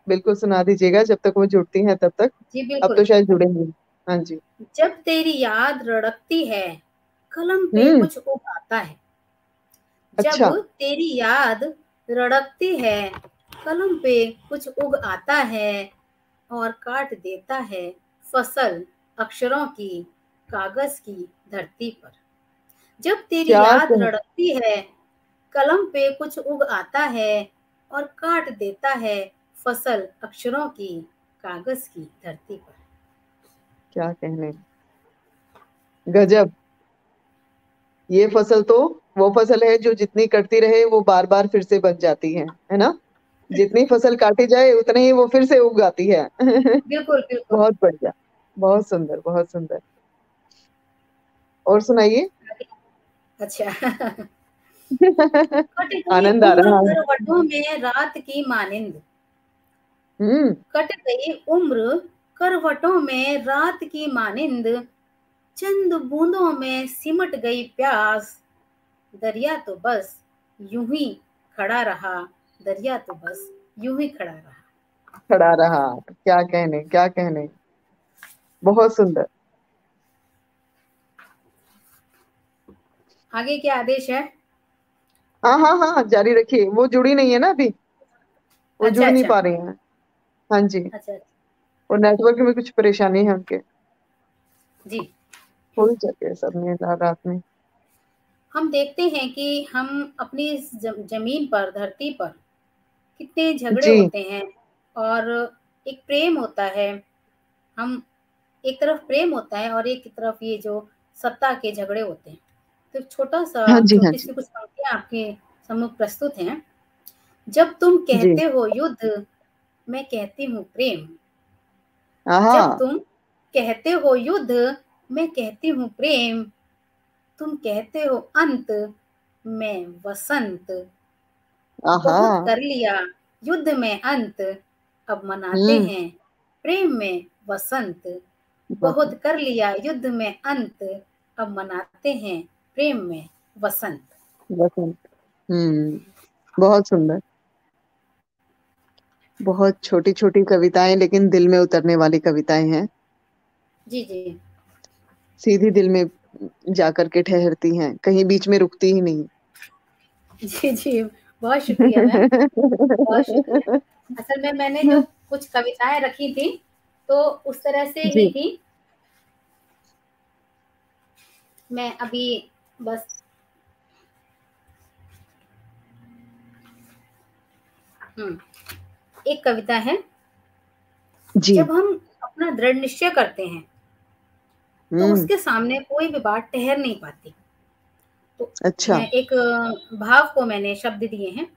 बिल्कुल सुना दीजिएगा जब तक वो जुड़ती हैं तब तक। जी अब बिल्कुल। तो शायद जुड़ेंगी। हाँ जी। जब तेरी याद रड़कती है, कलम पे हम्म। कुछ उग आता है। जब अच्छा। तेरी याद रड़कती है, कलम पे कुछ उग आता है और काट देता है फसल अक्षरों की, कागज की धरती पर। जब तेरी क्या याद कह रड़कती है, कलम पे कुछ उग आता है और काट देता है फसल अक्षरों की, कागज की धरती पर। क्या कहने। गजब। ये फसल तो वो फसल है जो जितनी कटती रहे वो बार बार फिर से बन जाती है ना। जितनी फसल काटी जाए उतनी ही वो फिर से उग आती है। बिल्कुल बिल्कुल। बहुत बढ़िया। बहुत सुंदर, बहुत सुंदर। और सुनाइए। अच्छा। कट गई आनंद आ उम्र रहा है। करवटों में रात की मानिंद। हम्म। कट गई उम्र करवटों में रात की मानिंद, चंद बूंदों में सिमट गई प्यास। दरिया तो बस यूं ही खड़ा रहा, दरिया तो बस यूं ही खड़ा रहा। खड़ा रहा। क्या कहने, क्या कहने। बहुत सुंदर। आगे क्या आदेश है? हाँ हाँ हाँ, जारी रखिए, वो जुड़ी नहीं है ना अभी, वो अच्छा जुड़ नहीं अच्छा। पा रही हैं। हाँ जी। अच्छा। और नेटवर्क में कुछ परेशानी है उनके। जी। हो ही जाती है सब में रात में। हम देखते हैं कि हम अपनी इस जमीन पर, धरती पर कितने झगड़े जी। होते हैं। और एक प्रेम होता है। हम, एक तरफ प्रेम होता है और एक तरफ ये जो सत्ता के झगड़े होते हैं। तो छोटा सा, हाँ जी। हाँ छोटी जी। सी कुछ पंक्तियां आपके सम्मुख प्रस्तुत हैं। जब तुम जी। कहते हो युद्ध, मैं कहती हूँ प्रेम। जब हाँ। तुम कहते हो युद्ध, मैं कहती हूँ प्रेम। तुम कहते हो अंत, मैं वसंत। आहा। बहुत कर लिया युद्ध में अंत, अब मनाते हम्म। हैं प्रेम में वसंत। बस। बहुत कर लिया युद्ध में अंत, अब मनाते हैं प्रेम में वसंत। बस। बहुत सुंदर। बहुत छोटी छोटी कविताएं लेकिन दिल में उतरने वाली कविताएं हैं। जी जी। सीधी दिल में जाकर के ठहरती हैं, कहीं बीच में रुकती ही नहीं। जी जी। बहुत शुक्रिया मैम, बहुत शुक्रिया। असल में मैंने जो कुछ कविताएं रखी थी तो उस तरह से ही जी। थी। मैं अभी बस, एक कविता है। जी। जब हम अपना दृढ़ निश्चय करते हैं तो हम्म। उसके सामने कोई भी बात ठहर नहीं पाती। तो अच्छा। एक भाव को मैंने शब्द दिए हैं।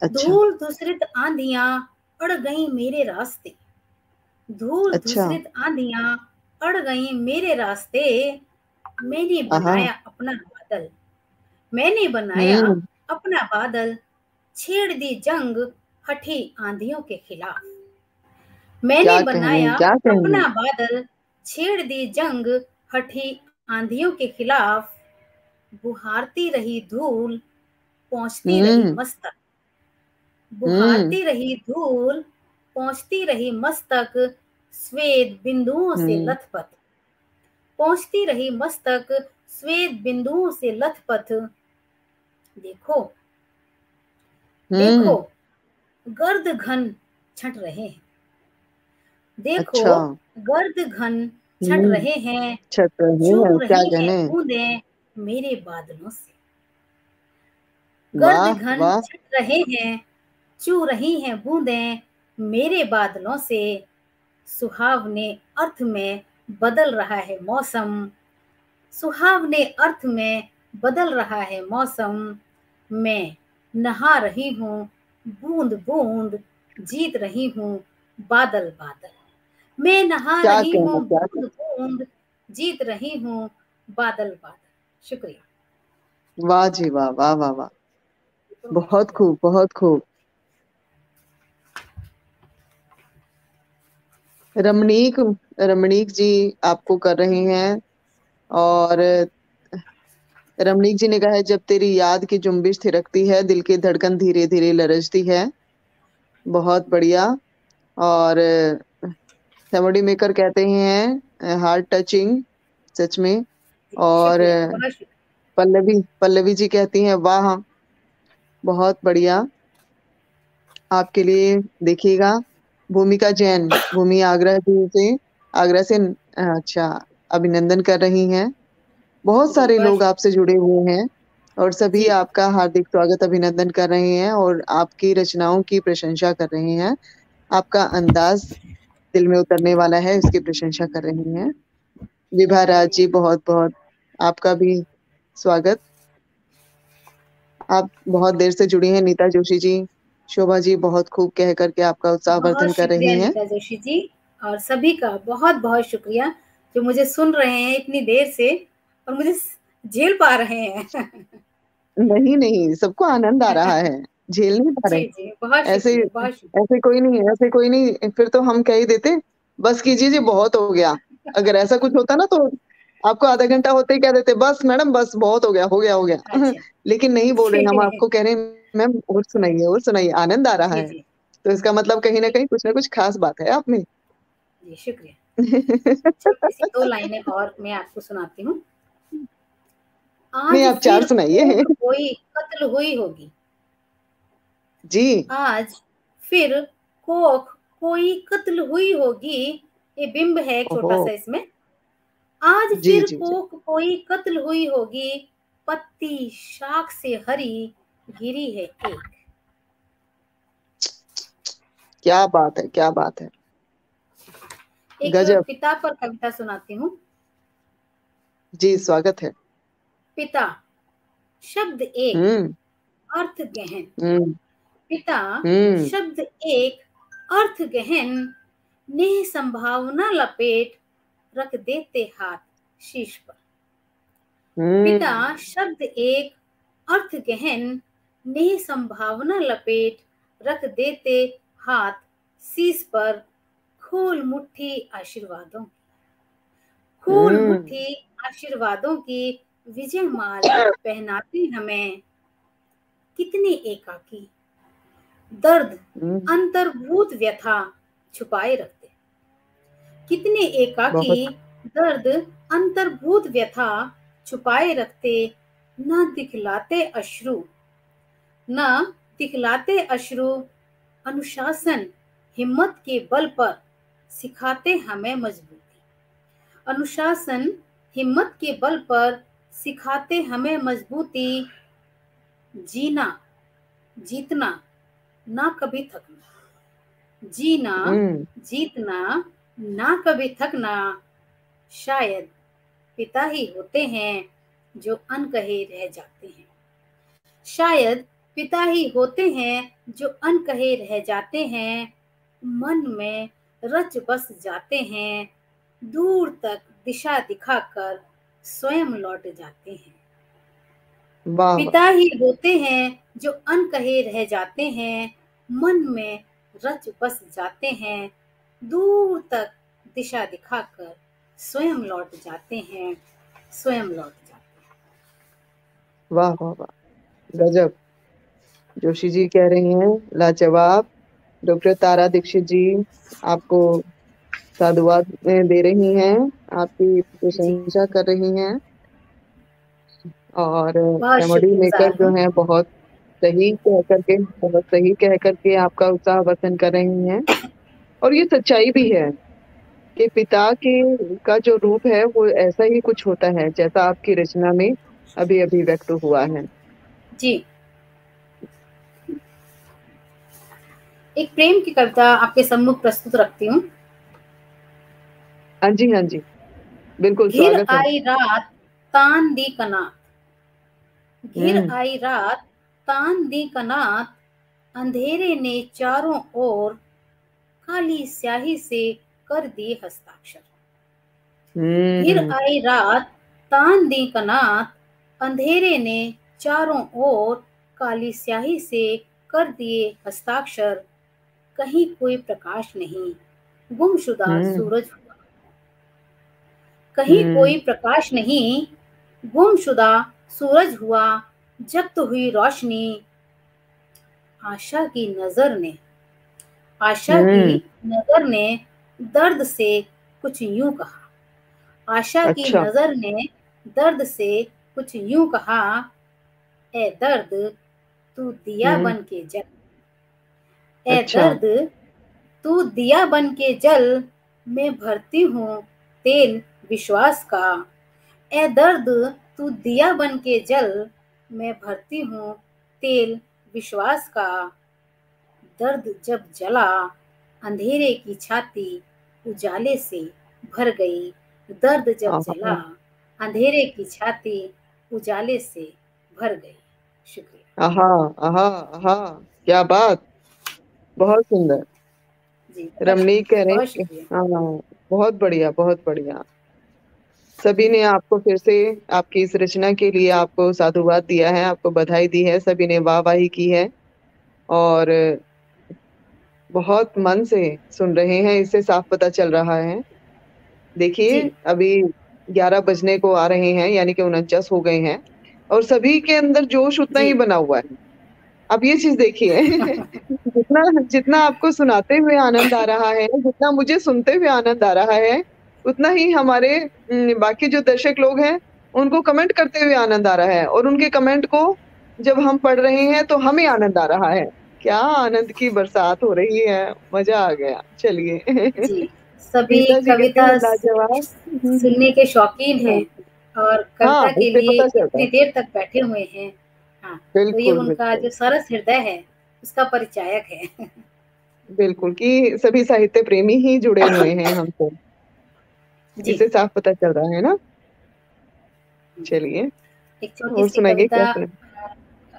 अच्छा। धूल धूसरित आंधियां अड़ गई मेरे रास्ते। धूल अच्छा। धूसरित आंधियां अड़ गई मेरे रास्ते। मैंने आहा। बनाया अपना बादल, मैंने बनाया हम्म। अपना बादल। छेड़ दी जंग हठी आंधियों के खिलाफ। मैंने क्या कहने, बनाया क्या कहने। अपना बादल, छेड़ दी जंग हठी आंधियों के खिलाफ। बुहारती रही धूल, पहुंचती रही हम्म। मस्तक। हम्म। बुहारती रही धूल, पहुंचती रही मस्तक स्वेद बिंदुओं से लथपथ, पहुंचती रही मस्तक स्वेद बिंदुओं से लथपथ। देखो देखो गर्द घन छट रहे हैं, देखो अच्छा। गर्द घन छट रहे हैं, छट रहे चू हैं, क्या रही हैं कहने। बूंदें मेरे बादलों से। गर्द वाह घन वाह। छट रहे हैं, चू रही हैं बूंदें मेरे बादलों से। सुहावने अर्थ में बदल रहा है मौसम, सुहावने अर्थ में बदल रहा है मौसम। मैं नहा रही हूँ बूंद बूंद, जीत रही हूँ बादल बादल। मैं नहा क्या रही कहना, हूँ क्या बूंद बूंद, जीत रही हूँ बादल बादल। शुक्रिया। कहना। वाह जी वाह, वाह वाह वाह, बहुत खूब बहुत खूब। रमणीक, रमणीक जी आपको कर रही हैं। और रमणीक जी ने कहा है, जब तेरी याद की जुम्बिश थिरकती है दिल की धड़कन धीरे धीरे लरजती है। बहुत बढ़िया। और मेमोरी मेकर कहते हैं हार्ट टचिंग, सच में। और शुक्रिया, बहुत शुक्रिया। पल्लवी, पल्लवी जी कहती हैं वाह, बहुत बढ़िया। आपके लिए देखिएगा, भूमिका जैन, भूमि आगरा जी से, आगरा से, अच्छा, अभिनंदन कर रही हैं। बहुत जी सारे बहुत लोग आपसे जुड़े हुए हैं और सभी जी आपका हार्दिक स्वागत, अभिनंदन कर रहे हैं और आपकी रचनाओं की प्रशंसा कर रहे हैं। आपका अंदाज दिल में उतरने वाला है, इसकी प्रशंसा कर रही हैं। विभा राज जी, बहुत बहुत आपका भी स्वागत। आप बहुत देर से जुड़ी हैं। नीता जोशी जी, शोभा जी बहुत खूब कह करके आपका बहुत उत्साहवर्धन कर शुक्रिया रही हैं। नीता जोशी जी, और सभी का बहुत बहुत शुक्रिया जो मुझे सुन रहे हैं इतनी देर से और मुझे झेल पा रहे हैं। नहीं नहीं, सबको आनंद आ रहा है, झेल नहीं पा रहे। जी जी, बहुत ऐसे, शुक्रिया, बहुत शुक्रिया। ऐसे कोई नहीं, ऐसे कोई नहीं, फिर तो हम कह ही देते बस कीजिए जी, बहुत हो गया। अगर ऐसा कुछ होता ना तो आपको आधा घंटा होते ही कह देते बस मैडम बस बहुत हो गया, हो गया, हो गया। अच्छा। लेकिन नहीं बोल रहे, हम जी आपको कह रहे हैं मैम और सुनाइए, आनंद आ रहा जी है। जी तो इसका मतलब कहीं ना कहीं कुछ ना कुछ खास बात है आप में। जी, शुक्रिया। छोटी सी 2 लाइनें और मैं आपको सुनाती हूँ। नहीं, आज आप चार फिर सुनाइए। कोख कोई कत्ल हुई होगी, जी। आज फिर कोख कोई कत्ल हुई होगी। ये बिंब है एक ओहो। छोटा सा इसमें। आज जी फिर जी जी। कोख कोई कत्ल हुई होगी, पत्ती शाख से हरी गिरी है एक। क्या बात है, क्या बात है। एक गजब। पिता पर कविता सुनाती हूँ। जी, स्वागत है। पिता शब्द एक, हम्म अर्थ गहन। हम्म पिता हम्म शब्द एक, अर्थ गहन। नेह संभावना लपेट रख देते हाथ शीश पर। पिता हम्म शब्द एक, अर्थ गहन। नेह संभावना लपेट रख देते हाथ शीश पर। खोल मुट्ठी आशीर्वादों, खोल हम्म मुट्ठी आशीर्वादों की विजय माल पहनाती हमें। कितने एकाकी दर्द हम्म, अंतर्भूत व्यथा छुपाए रखते, कितने एकाकी बहुत। दर्द अंतर्भूत व्यथा छुपाए रखते। न दिखलाते अश्रु, न दिखलाते अश्रु। अनुशासन हिम्मत के बल पर सिखाते हमें मजबूती, अनुशासन हिम्मत के बल पर सिखाते हमें मजबूती। जीना जीतना ना कभी थकना, जीना हम्म जीतना ना कभी थकना। शायद पिता ही होते हैं जो अनकहे रह जाते हैं, शायद पिता ही होते हैं जो अनकहे रह जाते हैं। मन में रच बस जाते हैं, दूर तक दिशा दिखाकर स्वयं लौट जाते हैं। वाह वाह। पिता ही होते हैं जो अनकहे रह जाते हैं, मन में रच बस जाते हैं, दूर तक दिशा दिखाकर स्वयं लौट जाते हैं, स्वयं लौट जाते हैं। वाह वाह वाह, गजब। जोशी जी कह रही हैं लाजवाब, डॉक्टर तारा दीक्षित जी आपको साधुवाद दे रही हैं, आपकी जी, प्रशंसा कर रही हैं, और बहुत मेमोरी मेकर शुक्रगुजार जो हूँ। है बहुत सही कह करके आपका उत्साहवर्धन कर रही हैं। और ये सच्चाई भी है कि पिता के का जो रूप है वो ऐसा ही कुछ होता है जैसा आपकी रचना में अभी अभी व्यक्त हुआ है। जी, एक प्रेम की कविता आपके सम्मुख प्रस्तुत रखती हूँ। हाँ जी, हाँ जी, बिल्कुल घिर स्वागत है। आई रात तान दी कनात, घिर हम्म। आई रात तान दी कनात, अंधेरे ने चारों ओर काली स्याही से कर दिए हस्ताक्षर। घिर हम्म। आई रात तान दी कनात, अंधेरे ने चारों ओर काली स्याही से कर दिए हस्ताक्षर। कहीं कोई प्रकाश नहीं, गुमशुदा हम्म। सूरज हुआ। कहीं हम्म। कोई प्रकाश नहीं, गुमशुदा सूरज हुआ। जब्त हुई रोशनी, आशा की नजर ने, आशा की हम्म। नजर ने दर्द से कुछ यूं कहा। आशा की अच्छा। नजर ने दर्द से कुछ यूं कहा, ए दर्द तू दिया हम्म। बन के जल, ए अच्छा। दर्द तू दिया बन के जल, मैं भरती हूँ तेल विश्वास का। ए दर्द तू दिया बन के जल, मैं भरती हूँ तेल विश्वास का। दर्द जब जला अंधेरे की छाती उजाले से भर गई। दर्द जब जला आहा। अंधेरे की छाती उजाले से भर गई। शुक्रिया। आहा। आहा। आहा। क्या बात, बहुत सुंदर। जी, रमणीक कह रहे बहुत हैं। शुक्रिया। हाँ, बहुत बढ़िया, बहुत बढ़िया। सभी ने आपको फिर से आपकी इस रचना के लिए आपको साधुवाद दिया है, आपको बधाई दी है, सभी ने वाहवाही की है, और बहुत मन से सुन रहे हैं, इससे साफ पता चल रहा है। देखिए, जी, अभी 11 बजने को आ रहे हैं, यानी कि 49 हो गए हैं, और सभी के अंदर जोश उतना जी। ही बना हुआ है। अब ये चीज देखिए, जितना जितना आपको सुनाते हुए आनंद आ रहा है, जितना मुझे सुनते हुए आनंद आ रहा है, उतना ही हमारे बाकी जो दर्शक लोग हैं उनको कमेंट करते हुए आनंद आ रहा है, और उनके कमेंट को जब हम पढ़ रहे हैं तो हमें आनंद आ रहा है। क्या आनंद की बरसात हो रही है, मजा आ गया। चलिए। जी, सभी नीता जी कहते कविता हैं लाजवाब। सुनने के शौकीन हैं और हाँ, कविता के इससे लिए पता चलता इतनी है। देर तक बैठे हुए हैं। हाँ, तो ये बिल्कुल, उनका बिल्कुल। जो सरस हृदय है, उसका परिचायक है। बिल्कुल कि सभी साहित्य प्रेमी ही जुड़े हुए हैं हमसे, जी, इससे साफ पता चल रहा है ना। चलिए, एक छोटी और सी सुनाइए, कविता क्या सुना।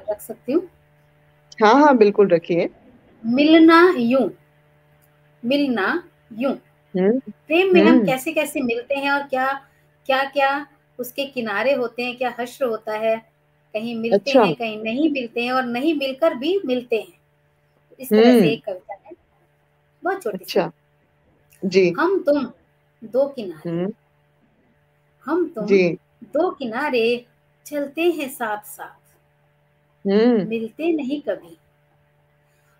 रख सकती हूँ। हाँ, हाँ, बिल्कुल रखिए। मिलना यूं, मिलना यूं। हम्म। प्रेम में हम हम्म। कैसे कैसे मिलते हैं और क्या क्या क्या उसके किनारे होते हैं, क्या हश्र होता है। कहीं मिलते अच्छा। हैं, कहीं नहीं मिलते हैं, और नहीं मिलकर भी मिलते हैं। इस तरह से हम्म। एक कविता है, बहुत छोटी सी। अच्छा। जी। हम तुम दो किनारे, हम्म। हम तुम जी। दो किनारे, चलते हैं साथ साथ, हम्म। मिलते नहीं कभी।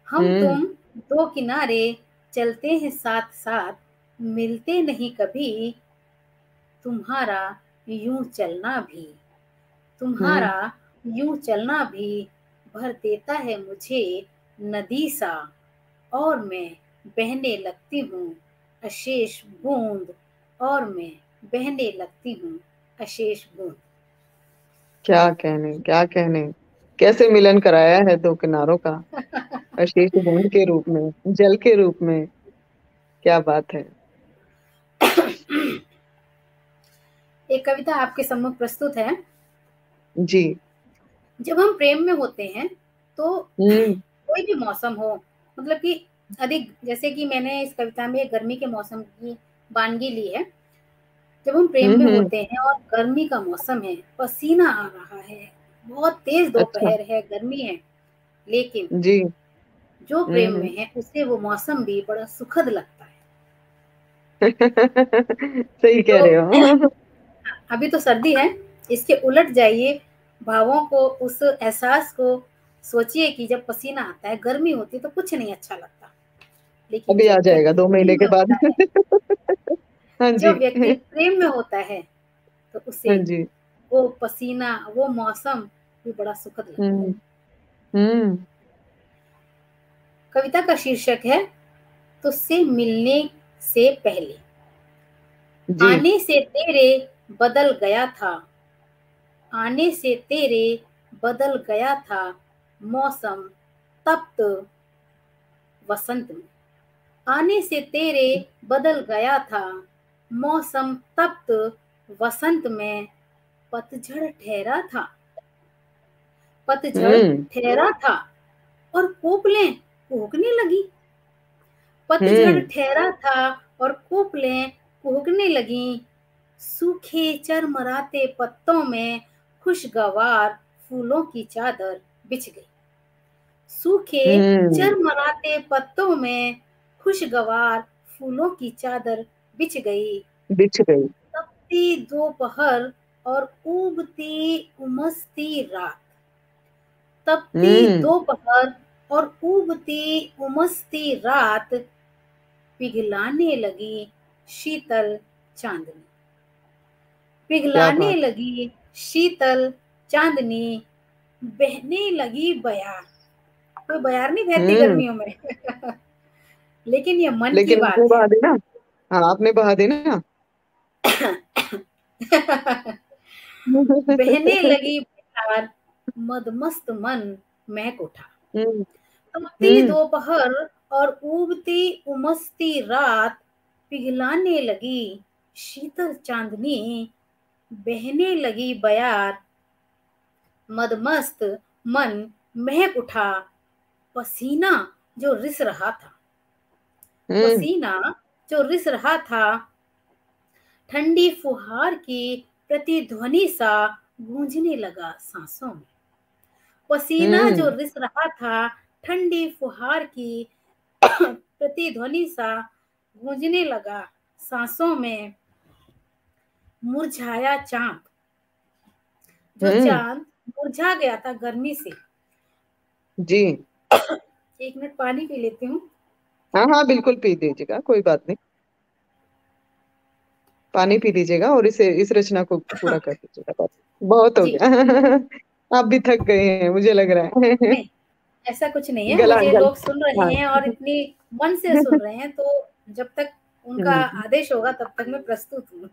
हम हम्म। तुम दो किनारे, चलते हैं साथ साथ, मिलते नहीं कभी। तुम्हारा यूं चलना भी, हम्म। तुम्हारा यूं चलना भी भर देता है मुझे नदी सा। और मैं बहने लगती हूँ अशेष बूंद, और मैं बहने लगती हूँ अशेष बूंद। क्या कहने, क्या कहने। कैसे मिलन कराया है दो किनारों का, अशेष बूंद के रूप में, जल के रूप में। क्या बात है। एक कविता आपके सम्मुख प्रस्तुत है। जी। जब हम प्रेम में होते हैं तो हम्म। कोई भी मौसम हो, मतलब कि अधिक, जैसे कि मैंने इस कविता में गर्मी के मौसम की वानगी ली है। जब हम प्रेम में हम्म। होते हैं और गर्मी का मौसम है, पसीना आ रहा है, बहुत तेज अच्छा। दोपहर है, गर्मी है, लेकिन जी। जो प्रेम हम्म। में है उसे वो मौसम भी बड़ा सुखद लगता है। सही कह तो रहे हो। अभी तो सर्दी है, इसके उलट जाइए, भावों को, उस एहसास को सोचिए कि जब पसीना आता है, गर्मी होती है तो कुछ नहीं अच्छा लगता। लेकिन अभी जो आ जाएगा व्यक्ति 2 महीने प्रेम के में बाद। होता है, हाँ जो जी। व्यक्ति प्रेम में होता है, तो हाँ उसे जी। वो पसीना, वो मौसम भी बड़ा सुखद लगता है। हम्म। हम्म। कविता का शीर्षक है तुझसे मिलने से पहले। जी। आने से तेरे बदल गया था, आने से तेरे बदल गया था मौसम तप्त वसंत में। आने से तेरे बदल गया था मौसम तप्त वसंत में। पतझड़ ठहरा था, पतझड़ हम्म। ठहरा था और कोपलें कूकने लगी। पतझड़ हम्म। ठहरा था और कोपलें कूकने लगी। सूखे चरमराते पत्तों में खुशगवार फूलों की चादर बिछ गई। सूखे हम्म। चरमराते पत्तों में खुशगवार फूलों की चादर बिछ गई। बिछ गई। तपती दोपहर और उबती उमसती रात, तपती हम्म। दोपहर और उबती उमसती रात, पिघलाने लगी शीतल चांदनी, क्या पिघलाने बात। लगी शीतल चांदनी, बहने लगी बयार। कोई बयार नहीं बहती हम्म। गर्मियों में। लेकिन ये मन की लेकिन आपने बात है। बहा देना। हाँ, आपने बहा देना। बहने लगी बयार, मदमस्त मन महक उठा। हम्म। तपती हम्म। दोपहर और उबती उमसती रात, पिघलाने लगी शीतल चांदनी, बहने लगी बयार, मदमस्त मन महक उठा। पसीना जो रिस रहा था, हम्म। पसीना जो रिस रहा था, ठंडी फुहार की प्रतिध्वनि सा गूंजने लगा सांसों में। पसीना जो हम्म। रिस रहा था, ठंडी फुहार की प्रतिध्वनि सा गूंजने लगा सांसों में। मुरझाया चांद, जो हम्म। चांद मुरझा गया था गर्मी से। जी। 1 मिनट पानी पी लेती हूँ। हाँ हाँ, बिल्कुल पी दीजिएगा, कोई बात नहीं। पानी पी लीजिएगा और इस रचना को पूरा कर दीजिएगा, बस। बहुत हो जी, गया। आप भी थक गए हैं, मुझे लग रहा है। नहीं, ऐसा कुछ नहीं है। गला मुझे गला। लोग सुन रहे हाँ। हैं और इतनी मन से सुन रहे हैं, तो जब तक उनका हम्म। आदेश होगा तब तक मैं प्रस्तुत हूँ।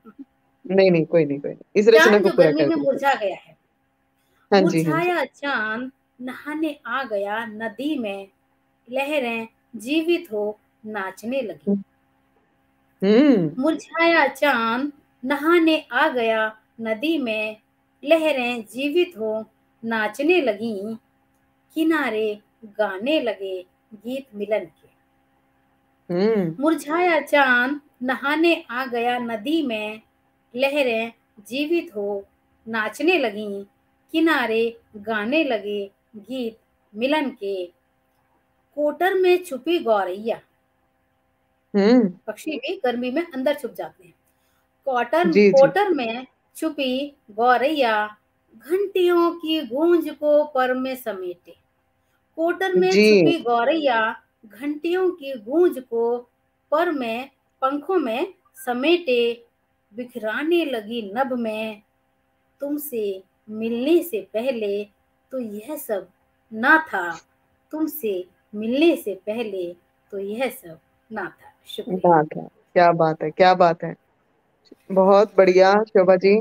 नहीं नहीं, कोई नहीं, कोई नहीं, इस रचना चांद को जो पूरा गर्मी कर में दीजिए। मुरझा गया है, हाँ जी। हाँ जी। मुरझाया चांद नहाने आ गया नदी में, लहरें जीवित हो नाचने लगी। हम्म। मुरझाया चांद नहाने आ गया नदी में, लहरें जीवित हो नाचने लगी। किनारे गाने लगे गीत मिलन के। हम्म। मुरझाया चांद नहाने आ गया नदी में, लहरें जीवित हो नाचने लगी। किनारे गाने लगे गीत मिलन के। कोटर में छुपी गौरैया, हम्म। पक्षी भी गर्मी में अंदर छुप जाते हैं। कोटर जी जी। कोटर में छुपी गौरैया, घंटियों की गूंज को पर में समेटे। कोटर में जी। छुपी गौरैया, घंटियों की गूंज को पर में पंखों में समेटे। बिखराने लगी नभ में, तुमसे मिलने से पहले तो यह सब ना था, तुमसे मिलने से पहले तो यह सब ना था। शुक्रिया। बात है, क्या बात है, क्या बात है। बहुत बढ़िया शोभा जी।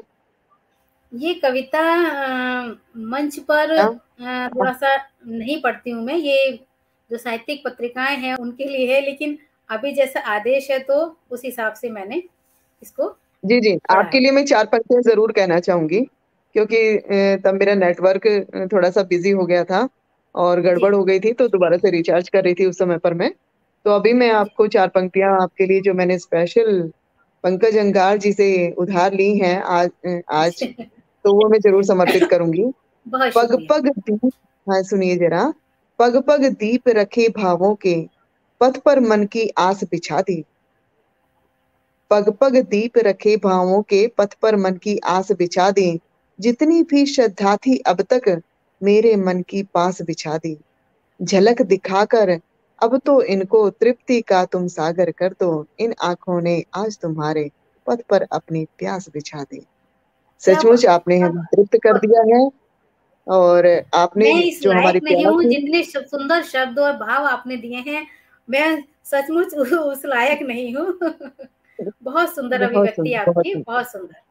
ये कविता मंच पर हाँ। थोड़ा सा नहीं पढ़ती हूँ मैं। ये जो साहित्यिक पत्रिकाएं हैं उनके लिए है, लेकिन अभी जैसा आदेश है तो उस हिसाब से मैंने इसको जी जी, पढ़ा आपके है। लिए मैं 4 पंक्तियां जरूर कहना चाहूंगी, क्योंकि तब मेरा नेटवर्क थोड़ा सा बिजी हो गया था और जी, गड़बड़ हो गई थी, तो दोबारा से रिचार्ज कर रही थी उस समय पर मैं। तो अभी मैं जी। आपको 4 पंक्तियां आपके लिए, जो मैंने स्पेशल पंकज अंगार जी से उधार ली हैं आज, तो वो मैं जरूर समर्पित करूंगी। बहुत पग शुक्रिया। पग दीप, हाँ सुनिए जरा। पग पग दीप रखे भावों के, पथ पर मन की आस बिछा दी। पग पग दीप रखे भावों के, पथ पर मन की आस बिछा दी। जितनी भी श्रद्धा थी अब तक, मेरे मन की पास बिछा दी। झलक दिखाकर अब तो इनको तृप्ति का तुम सागर कर दो, इन आंखों ने आज तुम्हारे पथ पर अपनी प्यास बिछा दी। क्या सचमुच बात है, आपने क्या हमें बात तृप्त कर है। दिया है, और आपने मैं इस जो हमारी लायक नहीं प्यास हूँ थी। जितने सुंदर शब्द और भाव आपने दिए हैं। मैं सचमुच उस लायक नहीं हूँ। बहुत सुंदर बहुत अभिव्यक्ति सुंदर, बहुत आपकी, सुंदर। बहुत सुंदर।